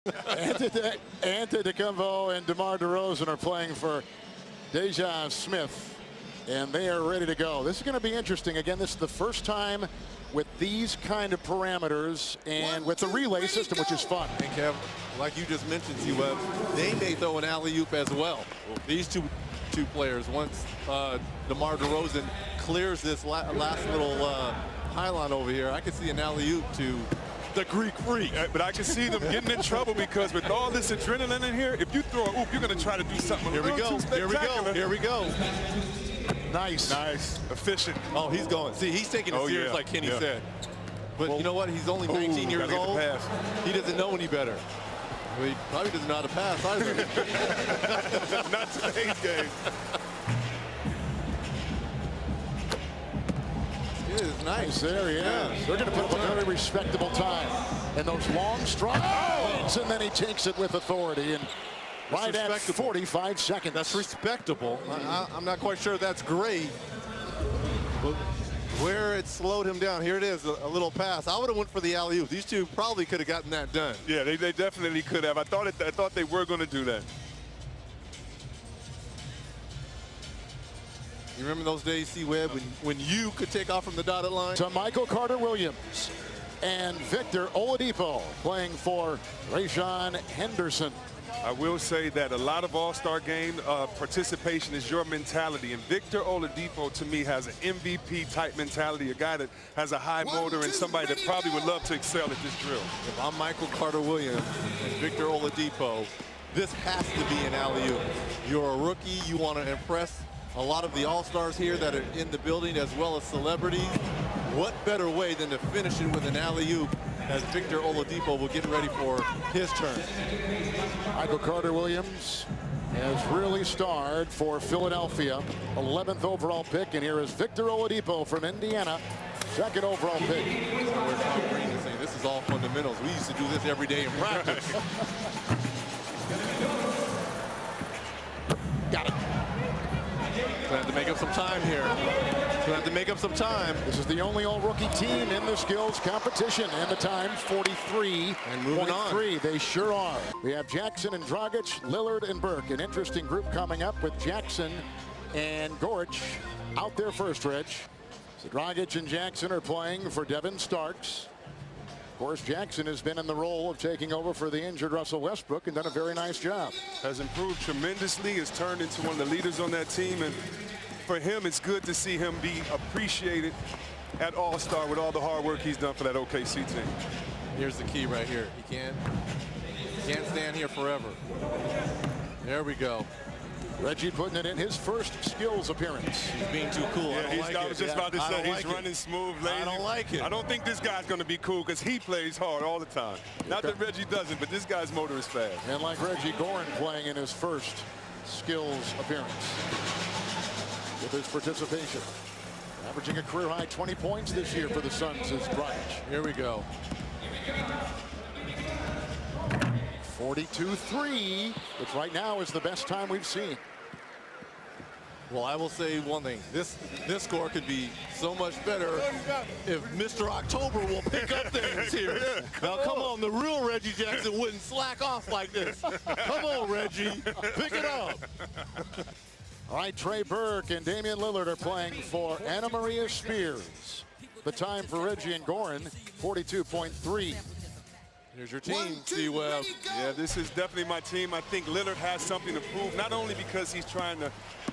Antetokounmpo and DeMar DeRozan are playing for Deja Smith, and they are ready to go. This is going to be interesting. Again, this is the first time with these kind of parameters and with the relay system, which is fun. And Kev, like you just mentioned, C-Web, they may throw an alley-oop as well. These two players, once DeMar DeRozan clears this last little pylon over here, I could see an alley-oop to the Greek Freak. But I can see them getting in trouble because with all this adrenaline in here, if you throw a oop, you're going to try to do something Here we go. Here we go. Here we go. Nice. Efficient. Oh, he's going. See, he's taking it serious, like Kenny said. But you know what? He's only 19 years old. He doesn't know any better. Well, he probably doesn't know how to pass either. Not today's game. It is nice. There he is. They're going to put up a very respectable time. And those long strides, and then he takes it with authority. And right at 45 seconds. That's respectable. I'm not quite sure that's great. But where it slowed him down, here it is, a little pass. I would have went for the alley-oop. These two probably could have gotten that done. Yeah, they definitely could have. I thought they were going to do that. You remember those days, C-Web, when you could take off from the dotted line? To Michael Carter-Williams and Victor Oladipo playing for Rajon Henderson. I will say that a lot of All-Star game participation is your mentality. And Victor Oladipo, to me, has an MVP-type mentality, a guy that has a high motor and somebody that probably would love to excel at this drill. If I'm Michael Carter-Williams and Victor Oladipo, this has to be an alley-oop. You're a rookie. You want to impress a lot of the All-Stars here that are in the building, as well as celebrities. What better way than to finish it with an alley-oop as Victor Oladipo will get ready for his turn. Michael Carter-Williams has really starred for Philadelphia, 11th overall pick, and here is Victor Oladipo from Indiana, 2nd overall pick. Where Tom Green is saying this is all fundamentals. We used to do this every day in practice. Got it. Gonna have to make up some time here. Gonna have to make up some time. This is the only all-rookie team in the skills competition, and the time 43. And moving on. They sure are. We have Jackson and Dragic, Lillard and Burke. An interesting group coming up with Jackson and Gorich out there first, Rich. So Dragic and Jackson are playing for Devin Starks. Of course, Jackson has been in the role of taking over for the injured Russell Westbrook and done a very nice job. Has improved tremendously, has turned into one of the leaders on that team, and for him, it's good to see him be appreciated at All-Star with all the hard work he's done for that OKC team. Here's the key right here. He can't stand here forever. There we go. Reggie putting it in his first skills appearance. He's being too cool. I was just about to say, he's running smooth, lazy. I don't like it. I don't think this guy's going to be cool because he plays hard all the time. Not that Reggie doesn't, but this guy's motor is fast. And like Reggie Goran playing in his first skills appearance with his participation. Averaging a career-high 20 points this year for the Suns is Dragic. Here we go. 42-3, which right now is the best time we've seen. Well, I will say one thing. This score could be so much better if Mr. October will pick up things here. Now, come on. The real Reggie Jackson wouldn't slack off like this. Come on, Reggie. Pick it up. All right, Trey Burke and Damian Lillard are playing for Anna Maria Spears. The time for Reggie and Goran, 42.3. Here's your team, C-Web. Yeah, this is definitely my team. I think Lillard has something to prove, not only because he's trying to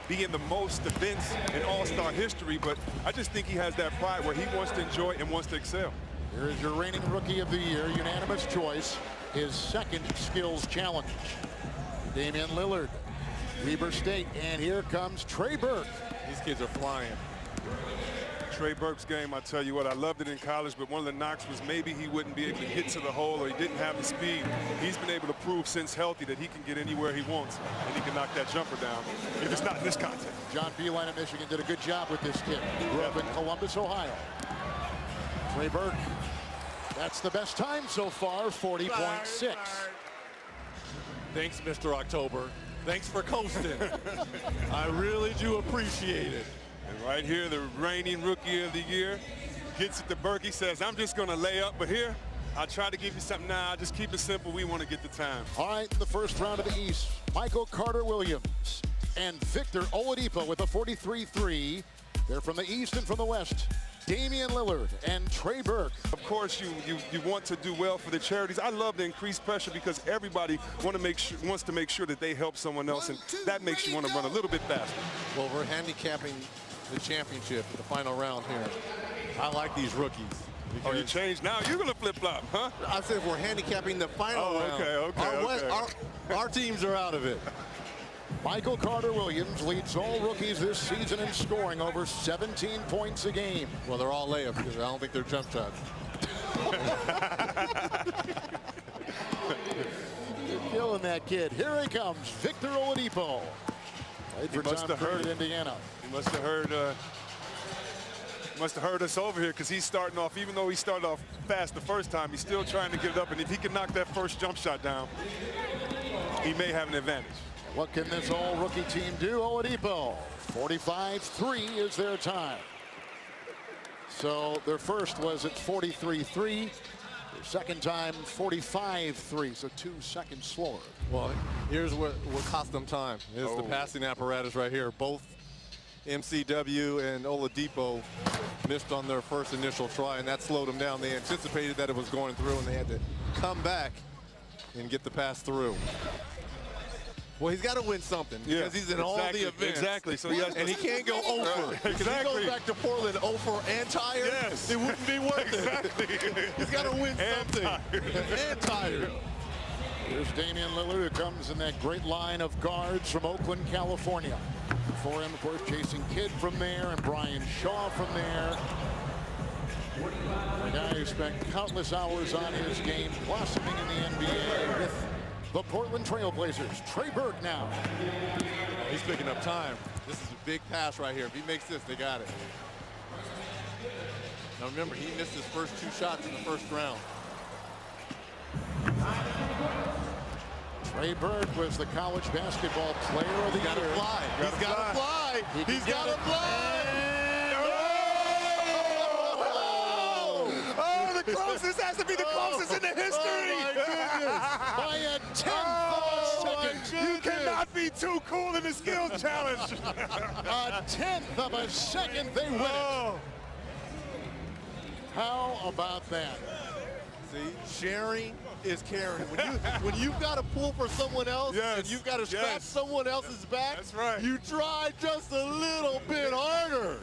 be in the most events in All-Star history, but I just think he has that pride where he wants to enjoy and wants to excel. Here is your reigning Rookie of the Year, unanimous choice, his second skills challenge. Damian Lillard, Weber State, and here comes Trey Burke. These kids are flying. Trey Burke's game, I tell you what, I loved it in college, but one of the knocks was maybe he wouldn't be able to get to the hole or he didn't have the speed. He's been able to prove since healthy that he can get anywhere he wants and he can knock that jumper down if it's not in this context. John Beilein of Michigan did a good job with this kid. Grew up in Columbus, Ohio. Trey Burke, that's the best time so far, 40.6. Thanks, Mr. October. Thanks for coasting. I really do appreciate it. And right here, the reigning Rookie of the Year gets it to Burke. He says, I'm just going to lay up, but here, I tried to give you something now. Just keep it simple. We want to get the time. All right, in the first round of the East, Michael Carter Williams and Victor Oladipo with a 43-3. They're from the East and from the West. Damian Lillard and Trey Burke. Of course, you want to do well for the charities. I love the increased pressure because everybody wants to make sure that they help someone else, and that makes you want to run a little bit faster. Well, we're handicapping the championship, the final round here. I like these rookies. Oh, you changed now? You're going to flip-flop, huh? I said we're handicapping the final round. Our teams are out of it. Michael Carter Williams leads all rookies this season in scoring over 17 points a game. Well, they're all layups because I don't think they're jump shots. You're killing that kid. Here he comes, Victor Oladipo. Played for Tom Crean in Indiana. He must have heard us over here because he's starting off, even though he started off fast the first time, he's still trying to get it up. And if he can knock that first jump shot down, he may have an advantage. What can this all-rookie team do? Oladipo, 45-3 is their time. So their first was at 43-3. Their second time, 45-3, so 2 seconds slower. Well, here's what cost them time. Is the passing apparatus right here. Both MCW and Oladipo missed on their first initial try, and that slowed them down. They anticipated that it was going through, and they had to come back and get the pass through. Well, he's got to win something because he's in all the events. Exactly. So and he can't go over. Because if he goes back to Portland over and tired, it wouldn't be worth it. He's got to win something. And tired. Here's Damian Lillard, who comes in that great line of guards from Oakland, California. Before him, of course, Jason Kidd from there and Brian Shaw from there. A guy who spent countless hours on his game, blossoming in the NBA with the Portland Trailblazers. Trey Burke now. He's picking up time. This is a big pass right here. If he makes this, they got it. Now remember, he missed his first 2 shots in the first round. Trey Burke was the college basketball player of the year. He's got to fly. He's got to fly. Oh, the closest has to be the closest in the history. Oh, my goodness. By a 10th of a second. You cannot be too cool in the skills challenge. A 10th of a second, they win it. How about that? See, sharing is caring. When you've got to pull for someone else and you've got to scratch someone else's back, that's right. You try just a little bit harder.